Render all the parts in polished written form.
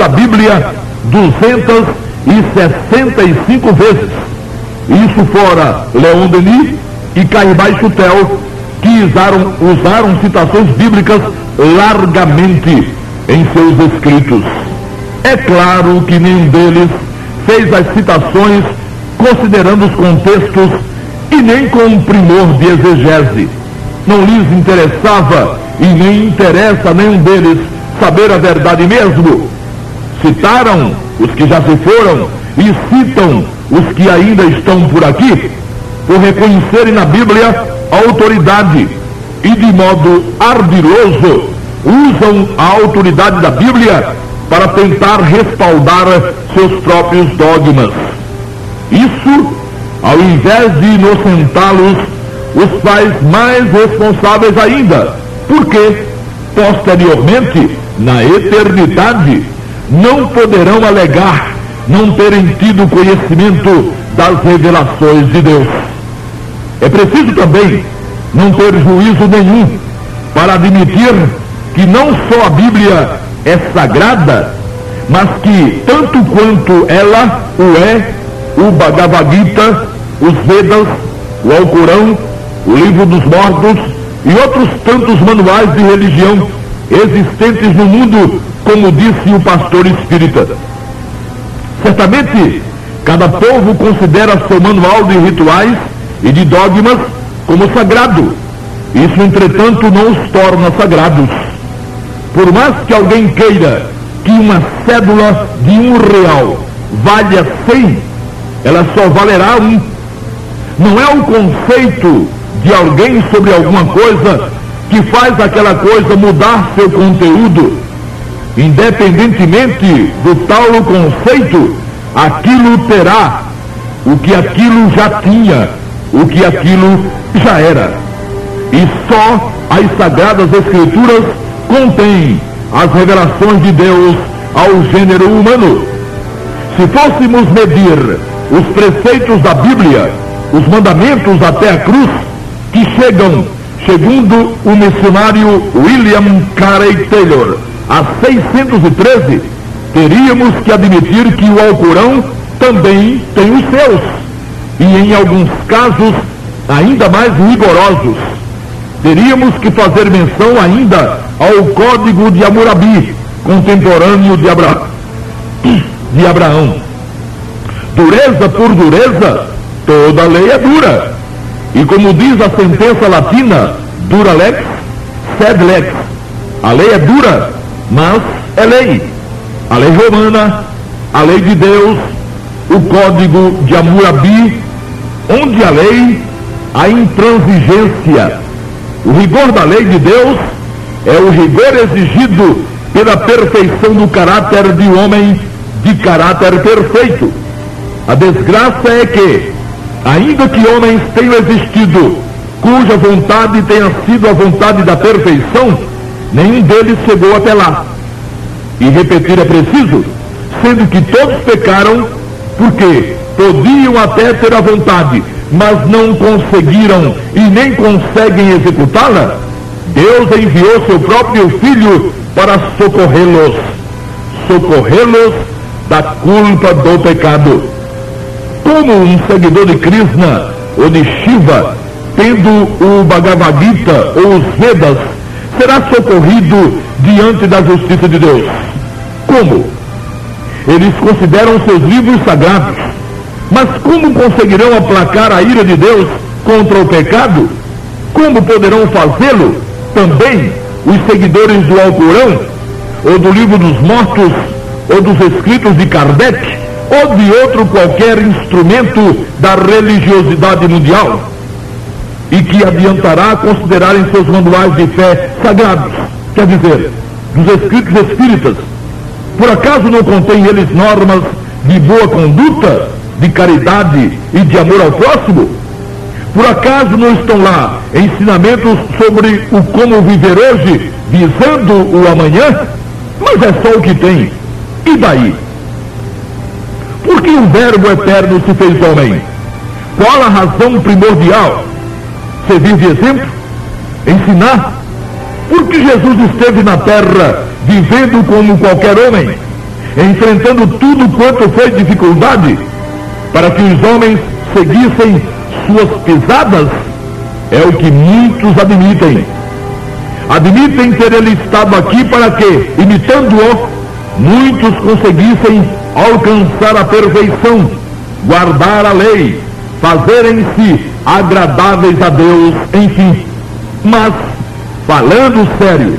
da Bíblia 265 vezes. Isso fora Leon Denis e Caibai Chutel, que usaram citações bíblicas largamente em seus escritos. É claro que nenhum deles fez as citações considerando os contextos e nem com primor de exegese. Não lhes interessava e nem interessa a nenhum deles saber a verdade mesmo. Citaram os que já se foram e citam os que ainda estão por aqui, por reconhecerem na Bíblia a autoridade e de modo ardiloso usam a autoridade da Bíblia para tentar respaldar seus próprios dogmas. Isso, ao invés de inocentá-los, os faz mais responsáveis ainda, porque, posteriormente, na eternidade, não poderão alegar não terem tido conhecimento das revelações de Deus. É preciso também não ter juízo nenhum para admitir que não só a Bíblia é sagrada, mas que, tanto quanto ela o é, o Bhagavad Gita, os Vedas, o Alcorão, o Livro dos Mortos e outros tantos manuais de religião existentes no mundo, como disse o pastor espírita. Certamente, cada povo considera seu manual de rituais e de dogmas como sagrado. Isso, entretanto, não os torna sagrados. Por mais que alguém queira que uma cédula de R$1 valha 100, ela só valerá 1. Não é o conceito de alguém sobre alguma coisa que faz aquela coisa mudar seu conteúdo. Independentemente do tal conceito, aquilo terá o que aquilo já tinha, o que aquilo já era. E só as Sagradas Escrituras contêm as revelações de Deus ao gênero humano. Se fôssemos medir os preceitos da Bíblia, os mandamentos até a cruz, que chegam, segundo o missionário William Carey Taylor, a 613, teríamos que admitir que o Alcorão também tem os seus, e em alguns casos ainda mais rigorosos. Teríamos que fazer menção ainda ao Código de Hammurabi, contemporâneo de Abraão. Dureza por dureza, toda lei é dura. E como diz a sentença latina, dura lex, sed lex. A lei é dura, mas é lei. A lei romana, a lei de Deus, o Código de Hammurabi, onde a lei, a intransigência. O rigor da lei de Deus é o rigor exigido pela perfeição do caráter de homem de caráter perfeito. A desgraça é que, ainda que homens tenham existido, cuja vontade tenha sido a vontade da perfeição, nenhum deles chegou até lá. E repetir é preciso, sendo que todos pecaram, porque podiam até ter a vontade, mas não conseguiram e nem conseguem executá-la. Deus enviou seu próprio Filho para socorrê-los da culpa do pecado. Como um seguidor de Krishna ou de Shiva, tendo o Bhagavad Gita ou os Vedas, será socorrido diante da justiça de Deus? Como? Eles consideram seus livros sagrados, mas como conseguirão aplacar a ira de Deus contra o pecado? Como poderão fazê-lo também os seguidores do Alcorão, ou do Livro dos Mortos, ou dos escritos de Kardec, ou de outro qualquer instrumento da religiosidade mundial? E que adiantará considerarem seus manuais de fé sagrados, quer dizer, dos escritos espíritas? Por acaso não contém eles normas de boa conduta, de caridade e de amor ao próximo? Por acaso não estão lá ensinamentos sobre o como viver hoje, visando o amanhã? Mas é só o que tem. E daí? Por que o Verbo eterno se fez homem? Qual a razão primordial? Servir de exemplo? Ensinar? Por que Jesus esteve na terra vivendo como qualquer homem? enfrentando tudo quanto foi dificuldade, para que os homens seguissem suas pisadas, é o que muitos admitem. Admitem ter ele estado aqui para que, imitando-o, muitos conseguissem alcançar a perfeição, guardar a lei, fazerem-se agradáveis a Deus, enfim. Mas, falando sério,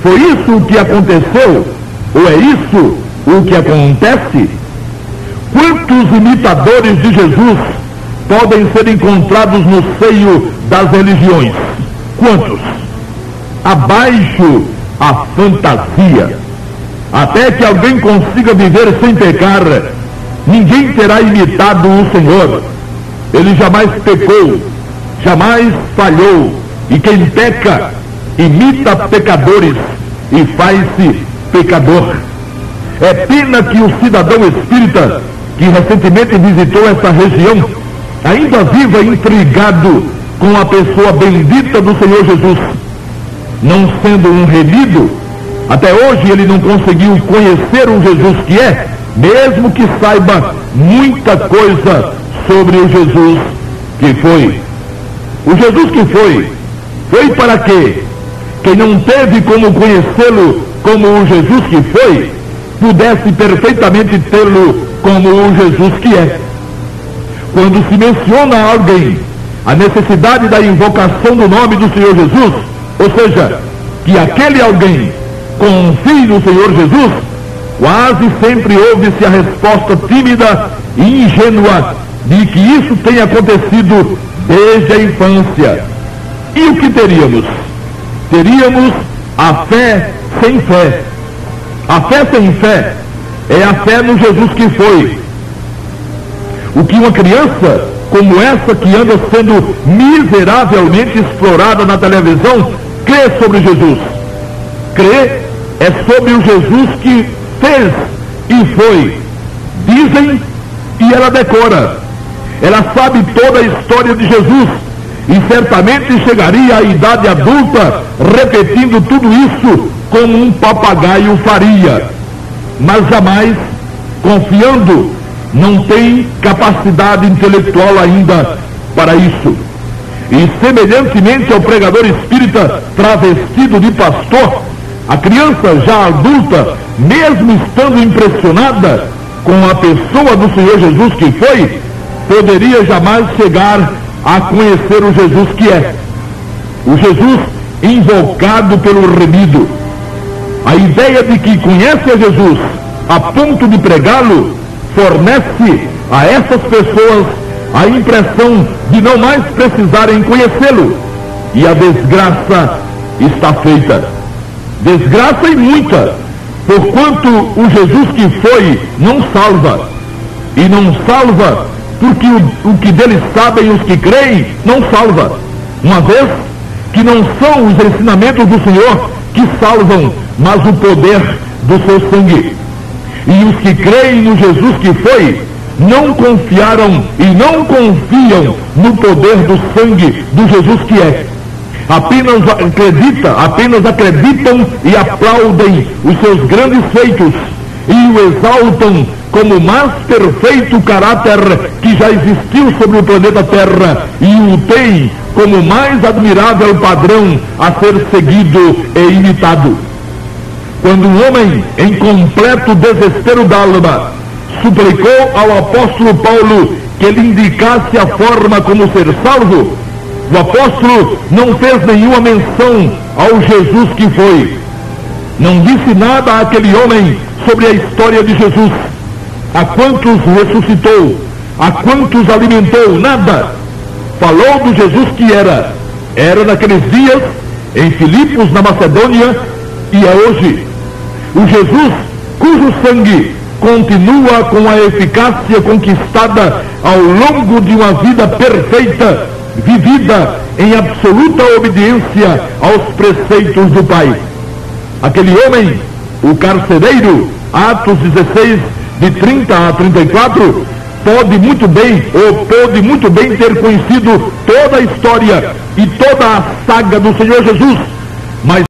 foi isso o que aconteceu? Ou é isso o que acontece? Quantos imitadores de Jesus podem ser encontrados no seio das religiões? Quantos? Abaixo a fantasia. Até que alguém consiga viver sem pecar, ninguém terá imitado o Senhor. Ele jamais pecou, jamais falhou. E quem peca, imita pecadores e faz-se pecador. É pena que o cidadão espírita, que recentemente visitou essa região, ainda viva intrigado com a pessoa bendita do Senhor Jesus. Não sendo um remido, até hoje ele não conseguiu conhecer o Jesus que é, mesmo que saiba muita coisa sobre o Jesus que foi. O Jesus que foi para quê? Quem não teve como conhecê-lo como o Jesus que foi, pudesse perfeitamente tê-lo como o Jesus que é. Quando se menciona a alguém a necessidade da invocação do nome do Senhor Jesus, ou seja, que aquele alguém confie no Senhor Jesus, quase sempre ouve-se a resposta tímida e ingênua de que isso tem acontecido desde a infância. E o que teríamos? Teríamos a fé sem fé. A fé sem fé é a fé no Jesus que foi. O que uma criança como essa que anda sendo miseravelmente explorada na televisão crê sobre Jesus? Crê é sobre o Jesus que fez e foi. Dizem e ela decora. Ela sabe toda a história de Jesus e certamente chegaria à idade adulta repetindo tudo isso como um papagaio faria. Mas jamais, confiando, não tem capacidade intelectual ainda para isso. E semelhantemente ao pregador espírita travestido de pastor, a criança já adulta, mesmo estando impressionada com a pessoa do Senhor Jesus que foi, poderia jamais chegar a conhecer o Jesus que é. O Jesus invocado pelo remido. A ideia de que conhece a Jesus a ponto de pregá-lo fornece a essas pessoas a impressão de não mais precisarem conhecê-lo. E a desgraça está feita. Desgraça e muita, porquanto o Jesus que foi não salva. E não salva porque o que dele sabem os que creem não salva. Uma vez que não são os ensinamentos do Senhor que salvam, mas o poder do seu sangue. E os que creem no Jesus que foi, não confiaram e não confiam no poder do sangue do Jesus que é. Apenas acreditam e aplaudem os seus grandes feitos e o exaltam como o mais perfeito caráter que já existiu sobre o planeta Terra e o tem como o mais admirável padrão a ser seguido e imitado. Quando um homem, em completo desespero d'alma, suplicou ao apóstolo Paulo que ele indicasse a forma como ser salvo, o apóstolo não fez nenhuma menção ao Jesus que foi. Não disse nada àquele homem sobre a história de Jesus. A quantos ressuscitou, a quantos alimentou, nada. Falou do Jesus que era naqueles dias, em Filipos, na Macedônia, e é hoje. O Jesus cujo sangue continua com a eficácia conquistada ao longo de uma vida perfeita, vivida em absoluta obediência aos preceitos do Pai. Aquele homem, o carcereiro, Atos 16, de 30 a 34, pôde muito bem ter conhecido toda a história e toda a saga do Senhor Jesus, mas